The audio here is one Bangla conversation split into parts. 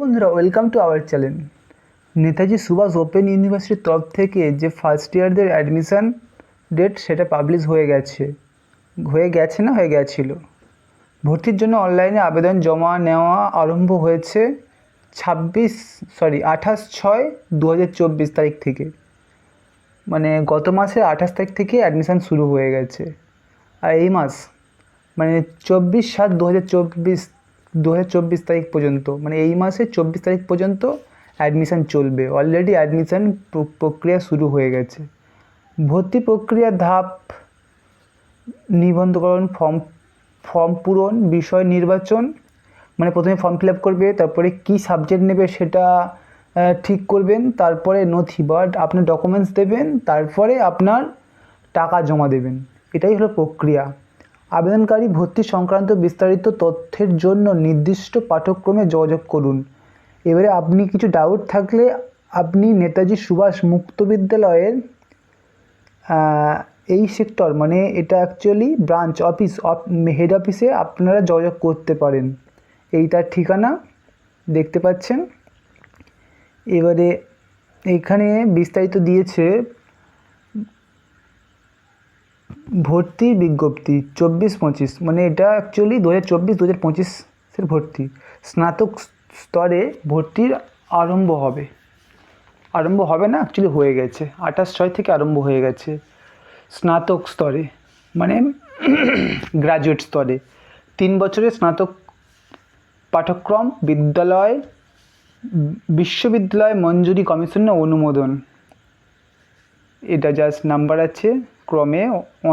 বন্ধুরা, welcome to our channel. Netaji Subhash open ইউনিভার্সিটির তরফ থেকে যে ফার্স্ট ইয়ারদের অ্যাডমিশান ডেট সেটা পাবলিশ হয়ে গেছে না হয়ে গেছিলো। ভর্তির জন্য অনলাইনে আবেদন জমা নেওয়া আরম্ভ হয়েছে 28/6/2024 তারিখ থেকে। মানে গত মাসে 28 তারিখ থেকে অ্যাডমিশান শুরু হয়ে গেছে। আর এই মাস মানে 24/7/2024 তারিখ পর্যন্ত, মানে এই মাসে 24 তারিখ পর্যন্ত অ্যাডমিশান চলবে। অলরেডি অ্যাডমিশান প্রক্রিয়া শুরু হয়ে গেছে। ভর্তি প্রক্রিয়ার ধাপ: নিবন্ধকরণ, ফর্ম পূরণ, বিষয় নির্বাচন, মানে প্রথমে ফর্ম ফিল আপ করবে, তারপরে কী সাবজেক্ট নেবে সেটা ঠিক করবেন, তারপরে নথি বা আপনার ডকুমেন্টস দেবেন, তারপরে আপনার টাকা জমা দেবেন। এটাই হলো প্রক্রিয়া। আবেদনকারী ভর্তি সংক্রান্ত বিস্তারিত তথ্যের জন্য নির্দিষ্ট পাঠ্যক্রমে যোগাযোগ করুন। এবারে আপনি কিছু ডাউট থাকলে আপনি নেতাজি সুভাষ মুক্ত বিদ্যালয়ের এই সেক্টর, মানে এটা অ্যাকচুয়ালি ব্রাঞ্চ অফিস, হেড অফিসে আপনারা যোগাযোগ করতে পারেন। এই তার ঠিকানা দেখতে পাচ্ছেন। এবারে এখানে বিস্তারিত দিয়েছে ভর্তির বিজ্ঞপ্তি 24-25, মানে এটা অ্যাকচুয়ালি 2024-2025 ভর্তি। স্নাতক স্তরে ভর্তির আরম্ভ হবে না, অ্যাকচুয়ালি হয়ে গেছে 28/6 থেকে আরম্ভ হয়ে গেছে। স্নাতক স্তরে মানে গ্র্যাজুয়েট স্তরে 3 বছরের স্নাতক পাঠ্যক্রম বিশ্ববিদ্যালয় মঞ্জুরি কমিশনের অনুমোদন। এটা জাস্ট নাম্বার আছে, ক্রমে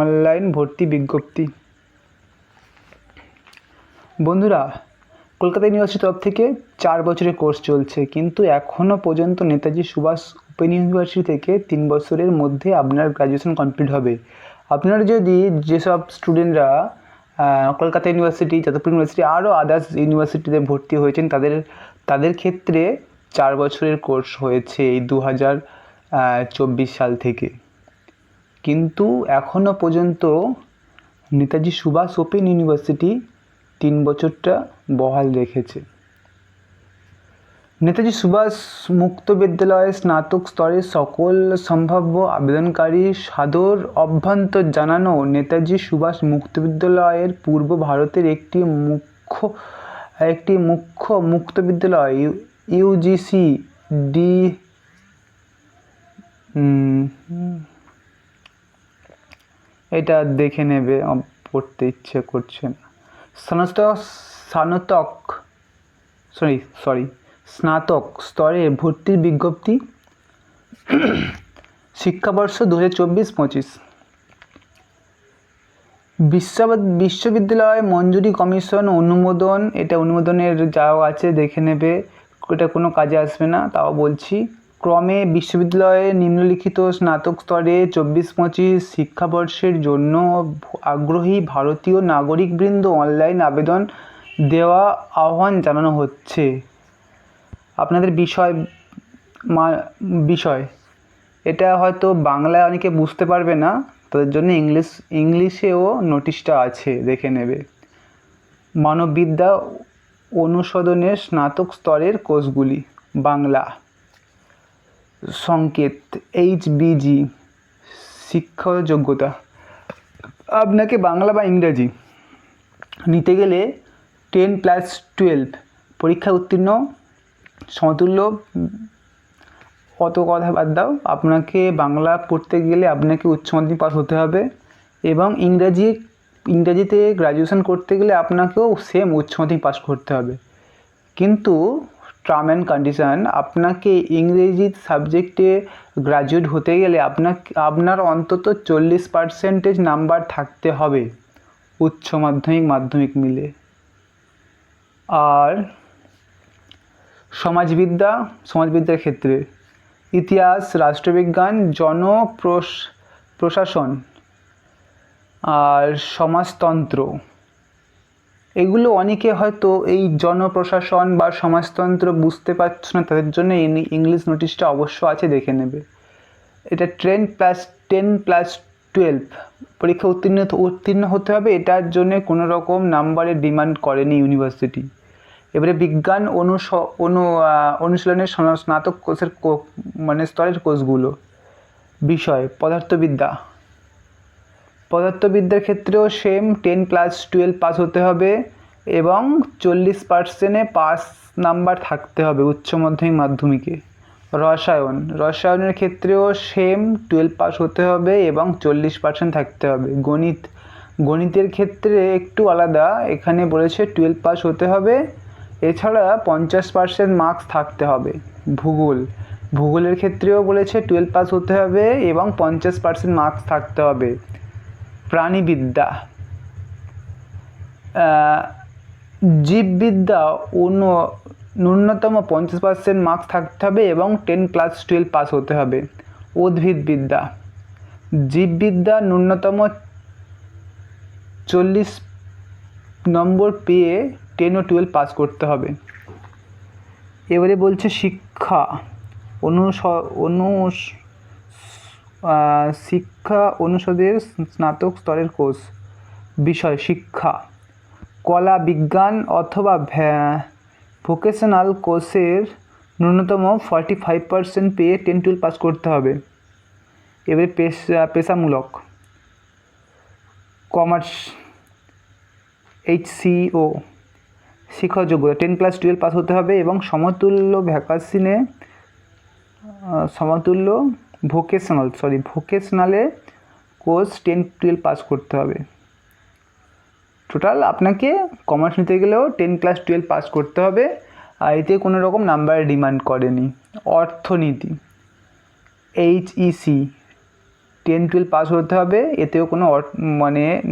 অনলাইন ভর্তি বিজ্ঞপ্তি। বন্ধুরা, কলকাতা ইউনিভার্সিটির তরফ থেকে 4 বছরের কোর্স চলছে, কিন্তু এখনও পর্যন্ত নেতাজি সুভাষ ওপেন ইউনিভার্সিটি থেকে 3 বছরের মধ্যে আপনার গ্র্যাজুয়েশন কমপ্লিট হবে। আপনারা যদি যেসব স্টুডেন্টরা কলকাতা ইউনিভার্সিটি, যাদবপুর ইউনিভার্সিটি, আরও আদার্স ইউনিভার্সিটিতে ভর্তি হয়েছেন, তাদের ক্ষেত্রে 4 বছরের কোর্স হয়েছে এই 2024 সাল থেকে। কিন্তু এখনও পর্যন্ত নেতাজি সুভাষ ওপেন ইউনিভার্সিটি 3 বছরটা বহাল রেখেছে। নেতাজি সুভাষ মুক্ত বিদ্যালয়ে স্নাতক স্তরের সকল সম্ভাব্য আবেদনকারী সাদর অভ্যন্তর জানানো। নেতাজি সুভাষ মুক্ত বিদ্যালয়ের পূর্ব ভারতের একটি মুখ্য মুক্ত বিদ্যালয়, ইউজিসি এটা দেখে নেবে, পড়তে ইচ্ছে করছে না। স্নাতক স্তরে ভর্তির বিজ্ঞপ্তি শিক্ষাবর্ষ 2024-25। বিশ্ববিদ্যালয় মঞ্জুরি কমিশন অনুমোদন, এটা অনুমোদনের যাও আছে দেখে নেবে, এটা কোনো কাজে আসবে না, তাও বলছি। ক্রমে বিশ্ববিদ্যালয়ে নিম্নলিখিত স্নাতক স্তরে 24-25 শিক্ষাবর্ষের জন্য আগ্রহী ভারতীয় নাগরিকবৃন্দ অনলাইন আবেদন দেওয়া আহ্বান জানানো হচ্ছে। আপনাদের বিষয় এটা হয়তো বাংলায় অনেকে বুঝতে পারবে না, তাদের জন্য ইংলিশেও নোটিশটা আছে, দেখে নেবে। মানববিদ্যা অনুষদের স্নাতক স্তরের কোর্সগুলি: বাংলা। সংকেত HBG। শিক্ষা যোগ্যতা: আপনাকে বাংলা বা ইংরাজি নিতে গেলে 10+12 পরীক্ষায় উত্তীর্ণ সমতুল্য। অত কথা বাদ দাও, আপনাকে বাংলা পড়তে গেলে আপনাকে উচ্চ মাধ্যমিক পাস হতে হবে, এবং ইংরাজিতে গ্র্যাজুয়েশন করতে গেলে আপনাকেও সেম উচ্চ মাধ্যমিক পাস করতে হবে। কিন্তু টার্ম অ্যান্ড কন্ডিশন, আপনাকে ইংরেজি সাবজেক্টে গ্র্যাজুয়েট হতে গেলে আপনার অন্তত 40% নাম্বার থাকতে হবে উচ্চ মাধ্যমিক মিলে। আর সমাজবিদ্যার ক্ষেত্রে ইতিহাস, রাষ্ট্রবিজ্ঞান, জনপ্রশাসন আর সমাজতন্ত্র। এগুলো অনেকে হয়তো এই জনপ্রশাসন বা সমাজতন্ত্র বুঝতে পারছো না, তাদের জন্য ইংলিশ নোটিশটা অবশ্য আছে, দেখে নেবে। এটা 10+12 পরীক্ষা উত্তীর্ণ হতে হবে। এটার জন্য কোনো রকম নাম্বারের ডিমান্ড করেনি ইউনিভার্সিটি। এবারে বিজ্ঞান অনুশীলনের স্নাতক কোর্সের মানে স্তরের কোর্সগুলো। বিষয় পদার্থবিদ্যার ক্ষেত্রেও সেম 10+12 পাস হতে হবে এবং 40% পাস নাম্বার থাকতে হবে উচ্চ মাধ্যমিকে। রসায়নের ক্ষেত্রেও সেম 12 পাস হতে হবে এবং 40% থাকতে হবে। গণিতের ক্ষেত্রে একটু আলাদা, এখানে বলেছে 12 পাস হতে হবে, এছাড়া 50% মার্কস থাকতে হবে। ভূগোলের ক্ষেত্রেও বলেছে 12 পাস হতে হবে এবং 50% মার্কস থাকতে হবে। প্রাণীবিদ্যা, জীববিদ্যা ন্যূনতম 50% মার্কস থাকতে হবে এবং 10+12 পাস হতে হবে। জীববিদ্যা ন্যূনতম 40 নম্বর পেয়ে 10 ও 12 পাস করতে হবে। এবারে বলছে শিক্ষা অনুষদের স্নাতক স্তরের কোর্স। বিষয় শিক্ষা, কলা, বিজ্ঞান অথবা ভোকেশনাল কোর্সের ন্যূনতম 45% পেয়ে 10-12 পাস করতে হবে। এবারে পেশামূলক, কমার্স, HCO শিক্ষাগত যোগ্যতা 10+12 পাস হতে হবে এবং সমতুল্য ভোকেশনালে কোর্স 10-12 পাস করতে হবে। টোটাল আপনাকে কমার্স নিতে গেলেও 10+12 পাস করতে হবে, আর এতে কোনো রকম নাম্বার ডিমান্ড করেনি। অর্থনীতি HEC 10-12 পাস হতে হবে, এতেও কোনো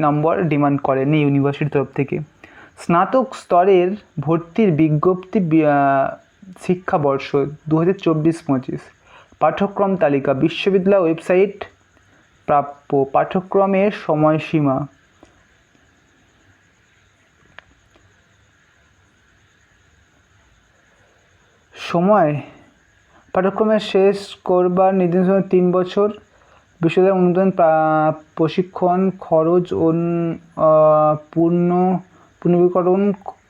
নম্বর ডিমান্ড করেনি ইউনিভার্সিটির তরফ থেকে। স্নাতক স্তরের ভর্তির বিজ্ঞপ্তি শিক্ষাবর্ষ 2024-25। পাঠ্যক্রম তালিকা বিশ্ববিদ্যালয় ওয়েবসাইট প্রাপ্য। পাঠ্যক্রমের সময়সীমা পাঠ্যক্রমের শেষ করবার নির্দিষ্ট 3 বছর। বিশ্ববিদ্যালয় অনুদান প্রশিক্ষণ খরচ পুনর্নবীকরণ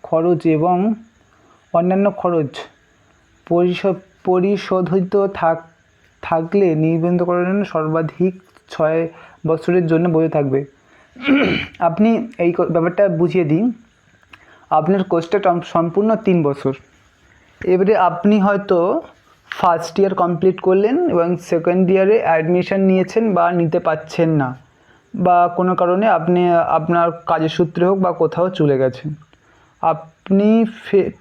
খরচ এবং অন্যান্য খরচ পরিশোধিত থাকলে নিবন্ধকরণ সর্বাধিক 6 বছরের জন্য বৈধ থাকবে। আপনি এই ব্যাপারটা বুঝিয়ে দিন। আপনার কোর্সটা সম্পূর্ণ 3 বছর। এবারে আপনি হয়তো ফার্স্ট ইয়ার কমপ্লিট করলেন এবং সেকেন্ড ইয়ারে অ্যাডমিশন নিয়েছেন বা নিতে পারছেন না, বা কোনো কারণে আপনি আপনার কাজের সূত্রে হোক বা কোথাও চলে গেছেন। আপনি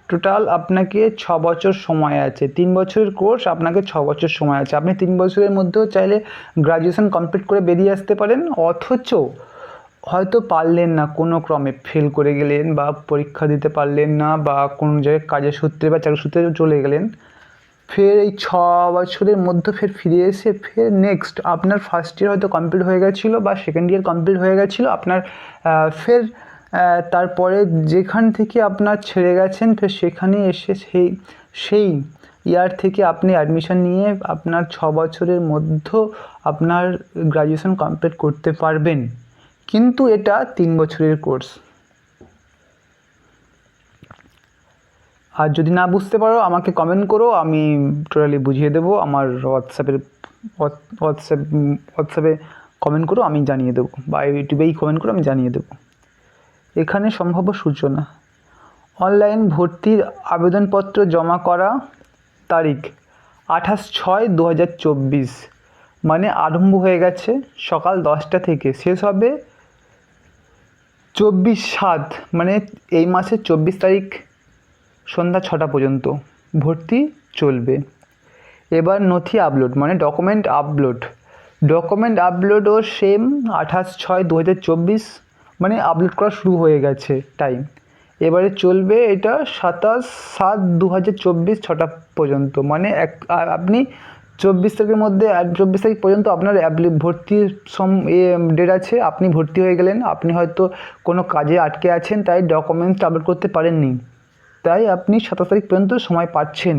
টোটাল আপনাকে 6 বছর সময় আছে। 3 বছরের কোর্স, আপনাকে 6 বছর সময় আছে। আপনি 3 বছরের মধ্যেও চাইলে গ্র্যাজুয়েশন কমপ্লিট করে বেরিয়ে আসতে পারেন, অথচ হয়তো পারলেন না, কোনো ক্রমে ফেল করে গেলেন বা পরীক্ষা দিতে পারলেন না বা কোনো জায়গায় কাজের সূত্রে বা চাকরির সূত্রে চলে গেলেন। ফের এই 6 বছরের মধ্যে ফিরে এসে নেক্সট আপনার ফার্স্ট ইয়ার হয়তো কমপ্লিট হয়ে গেছিলো বা সেকেন্ড ইয়ার কমপ্লিট হয়ে গেছিলো আপনার, তারপরে যেখান থেকে আপনার ছেড়ে গেছেন সেখানে এসে সেই ইয়ার থেকে আপনি অ্যাডমিশন নিয়ে আপনার 6 বছরের মধ্যে আপনার গ্র্যাজুয়েশন কমপ্লিট করতে পারবেন, কিন্তু এটা 3 বছরের কোর্স। আর যদি না বুঝতে পারো আমাকে কমেন্ট করো, আমি টোটালি বুঝিয়ে দেবো। আমার হোয়াটসঅ্যাপে কমেন্ট করো, আমি জানিয়ে দেবো, বা ইউটিউবেই কমেন্ট করো, আমি জানিয়ে দেবো। এখানে সম্ভাব্য সূচনা। অনলাইন ভর্তির আবেদনপত্র জমা করা তারিখ 28/6/2024, মানে আরম্ভ হয়ে গেছে সকাল 10টা থেকে, শেষ হবে 24/7, মানে এই মাসের 24 তারিখ সন্ধ্যা 6টা পর্যন্ত ভর্তি চলবে। এবার নথি আপলোড, মানে ডকুমেন্ট আপলোডও সেম 28/6/2024, মানে আপলোড করা শুরু হয়ে গেছে টাইম। এবারে চলবে এটা 27/7/2024 6টা পর্যন্ত, মানে আপনি 24 তারিখের মধ্যে 24 তারিখ পর্যন্ত আপনার ভর্তির ডেট আছে। আপনি ভর্তি হয়ে গেলেন, আপনি হয়তো কোনো কাজে আটকে আছেন, তাই ডকুমেন্টস আপলোড করতে পারেননি, তাই আপনি 27 তারিখ পর্যন্ত সময় পাচ্ছেন।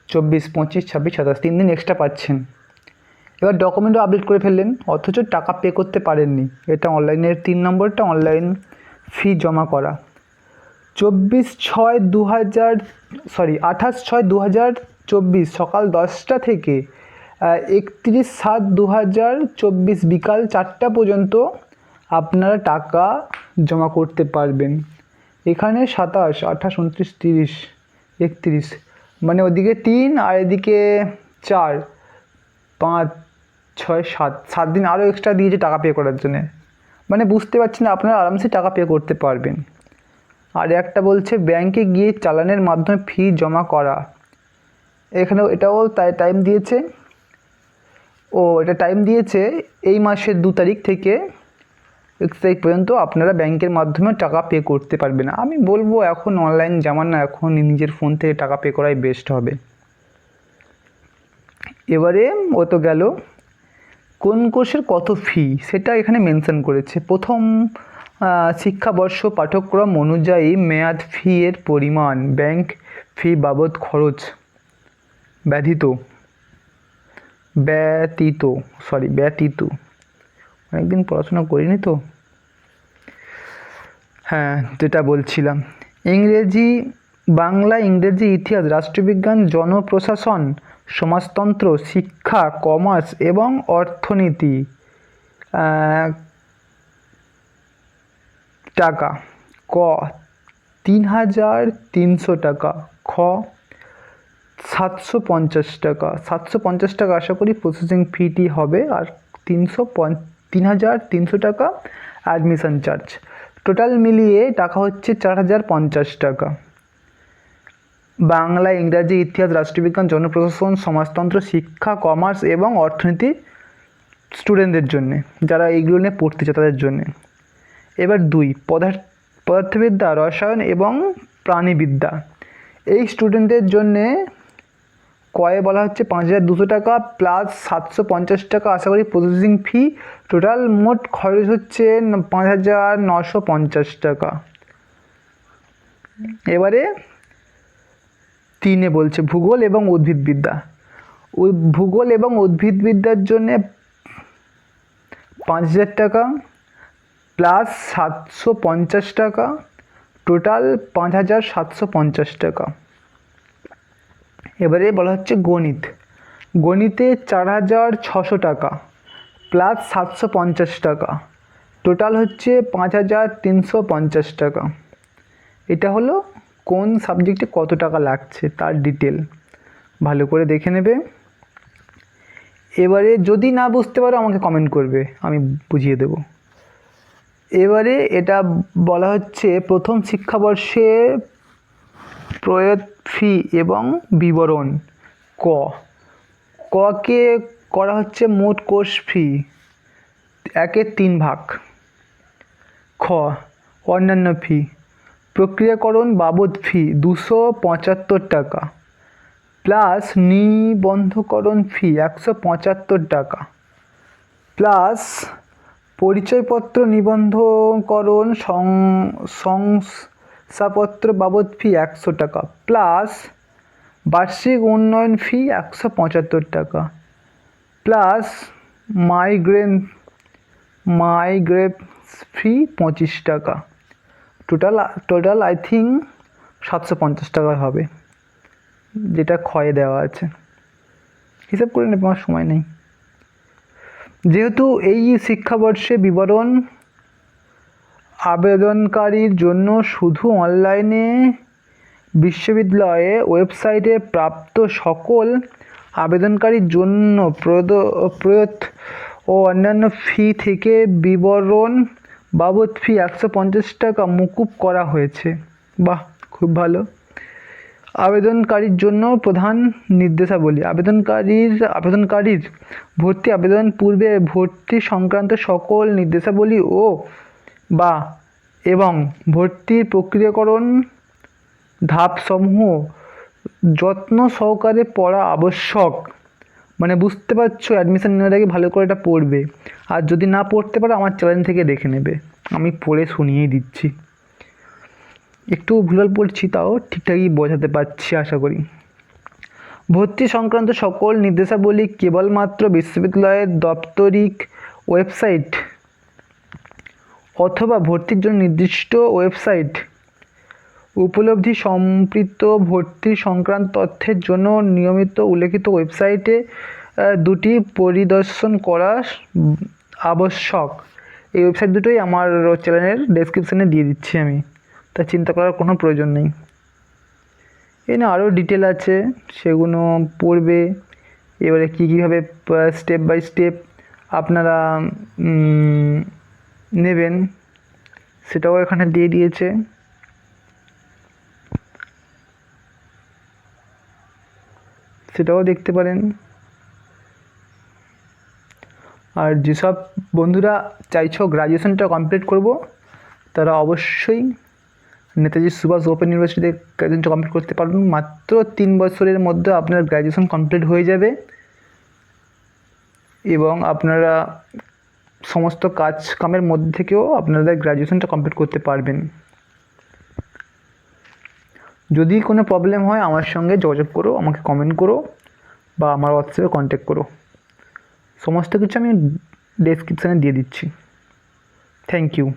24, 25, 26, 27 3 দিন এক্সট্রা পাচ্ছেন। এবার ডকুমেন্টও আপডেট করে ফেললেন, অথচ টাকা পে করতে পারেননি। এটা অনলাইনের 3 নম্বরটা, অনলাইন ফি জমা করা। 28/6/2024 সকাল 10টা থেকে 31/7/2024 বিকাল 4টা পর্যন্ত আপনারা টাকা জমা করতে পারবেন। এখানে 27, 28, 29, 30, 31 মানে ওদিকে 3 আর এদিকে 4, 5, 6, 7 দিন আরও এক্সট্রা দিয়েছে টাকা পে করার জন্য। মানে বুঝতে পারছি না, আপনারা আরামসে টাকা পে করতে পারবেন। আর একটা বলছে ব্যাংকে গিয়ে চালানের মাধ্যমে ফি জমা করা। এখানেও এটাও তাই টাইম দিয়েছে। এটা টাইম দিয়েছে এই মাসের 2 তারিখ থেকে 31 তারিখ পর্যন্ত আপনারা ব্যাংকের মাধ্যমে টাকা পে করতে পারবেন। আমি বলবো এখন অনলাইন জামানা, এখন নিজের ফোন থেকে টাকা পে করাই বেস্ট হবে। এবারে ও তো গেল, কোন কোর্সের কত ফি সেটা এখানে মেনশন করেছে। প্রথম শিক্ষাবর্ষ পাঠ্যক্রম অনুযায়ী মেয়াদ ফি এর পরিমাণ ব্যাংক ফি বাবদ খরচ ব্যতীত অনেকদিন পড়াশোনা করিনি তো। হ্যাঁ, যেটা বলছিলাম, বাংলা, ইংরেজি, ইতিহাস, রাষ্ট্রবিজ্ঞান, জনপ্রশাসন, সমাজতন্ত্র, শিক্ষা, কমার্স এবং অর্থনীতি টাকা। ক 3,300 টাকা। খ 750 টাকা। 750 টাকা আশা করি প্রসেসিং ফিটি হবে, আর 3,300 টাকা অ্যাডমিশন চার্জ। টোটাল মিলিয়ে টাকা হচ্ছে 4,050 টাকা। বাংলা, ইংরাজি, ইতিহাস, রাষ্ট্রবিজ্ঞান, জনপ্রশাসন, সমাজতন্ত্র, শিক্ষা, কমার্স এবং অর্থনীতি স্টুডেন্টদের জন্যে, যারা এইগুলো নিয়ে পড়তে চায় তাদের জন্যে। এবার 2 পদার্থবিদ্যা, রসায়ন এবং প্রাণীবিদ্যা, এই স্টুডেন্টদের জন্যে কয়ে বলা হচ্ছে 5,200 টাকা প্লাস 750 টাকা আশা করি প্রসেসিং ফি। টোটাল মোট খরচ হচ্ছে 5,950 টাকা। এবারে 3 বলছে ভূগোল এবং উদ্ভিদবিদ্যা। ভূগোল এবং উদ্ভিদবিদ্যার জন্যে 5,000 টাকা প্লাস 750 টাকা, টোটাল 5,750 টাকা। এবারে বলা হচ্ছে গণিতে 4,600 টাকা প্লাস 750 টাকা, টোটাল হচ্ছে 5,350 টাকা। এটা হলো কোন সাবজেক্টে কত টাকা লাগছে তার ডিটেল, ভালো করে দেখে নেবে। এবারে যদি না বুঝতে পারো আমাকে কমেন্ট করবে, আমি বুঝিয়ে দেব। এবারে এটা বলা হচ্ছে প্রথম শিক্ষাবর্ষে প্রয়োগ ফি এবং বিবরণ। ককে করা হচ্ছে মোট কোর্স ফি 1/3 ভাগ। খ অন্যান্য ফি, প্রক্রিয়াকরণ বাবদ ফি 275 টাকা প্লাস নিবন্ধকরণ ফি 175 টাকা প্লাস পরিচয়পত্র নিবন্ধকরণ শংসাপত্র বাবদ ফি 100 টাকা প্লাস বার্ষিক উন্নয়ন ফি 175 টাকা প্লাস মাইগ্রেভ ফি 25 টাকা। টোটাল আই থিঙ্ক 750 টাকা হবে, যেটা ক্ষয়ে দেওয়া আছে। হিসাব করে নেব, আমার সময় নেই। যেহেতু এই শিক্ষাবর্ষে বিবরণ আবেদনকারীর জন্য শুধু অনলাইনে বিশ্ববিদ্যালয়ে ওয়েবসাইটে প্রাপ্ত সকল আবেদনকারীর জন্য প্রয়ত ও অন্যান্য ফি থেকে বিবরণ বাবদ ফি 150 টাকা মকুব করা হয়েছে। বাহ, খুব ভালো। আবেদনকারীর জন্য প্রধান নির্দেশাবলী, আবেদনকারীর ভর্তি আবেদন পূর্বে ভর্তি সংক্রান্ত সকল নির্দেশাবলী এবং ভর্তির প্রক্রিয়াকরণ ধাপসমূহ যত্ন সহকারে পড়া আবশ্যক। মানে বুঝতে পারছো, অ্যাডমিশন নেওয়ার আগে ভালো করে এটা পড়বে, আর যদি না পড়তে পারো আমার চ্যানেল থেকে দেখে নেবে, আমি পড়ে শুনিয়ে দিচ্ছি। একটু ভুলভাল পড়ছি, তাও ঠিকঠাকই বোঝাতে পারছি আশা করি। ভর্তি সংক্রান্ত সকল নির্দেশাবলী কেবলমাত্র বিশ্ববিদ্যালয়ের দাপ্তরিক ওয়েবসাইট অথবা ভর্তির জন্য নির্দিষ্ট উপলব্ধি সম্পৃক্ত ভর্তি সংক্রান্ত তথ্যের জন্য নিয়মিত উল্লেখিত ওয়েবসাইটে দুটি পরিদর্শন করা আবশ্যক। এই ওয়েবসাইট দুটোই আমার চ্যানেলের ডেসক্রিপশানে দিয়ে দিচ্ছি আমি, তা চিন্তা করার কোনো প্রয়োজন নেই। এখানে আরও ডিটেল আছে, সেগুলো পড়বে। এবারে কীভাবে স্টেপ বাই স্টেপ আপনারা নেবেন সেটাও এখানে দিয়ে দিয়েছে। সেটাও দেখতে পারেন। আর যেসব বন্ধুরা চাইছো গ্র্যাজুয়েশনটা কমপ্লিট করব, তারা অবশ্যই নেতাজি সুভাষ ওপেন ইউনিভার্সিটিতে গ্র্যাজুয়েশনটা কমপ্লিট করতে পারবেন। মাত্র 3 বছরের মধ্যে আপনার গ্র্যাজুয়েশন কমপ্লিট হয়ে যাবে এবং আপনারা সমস্ত কাজ কামের মধ্যে থেকেও আপনারা গ্র্যাজুয়েশনটা কমপ্লিট করতে পারবেন। যদি কোনো প্রবলেম হয় আমার সঙ্গে যোগাযোগ করো, আমাকে কমেন্ট করো বা আমার হোয়াটসঅ্যাপে কন্ট্যাক্ট করো। সমস্ত কিছু আমি ডেসক্রিপশানে দিয়ে দিচ্ছি। Thank you.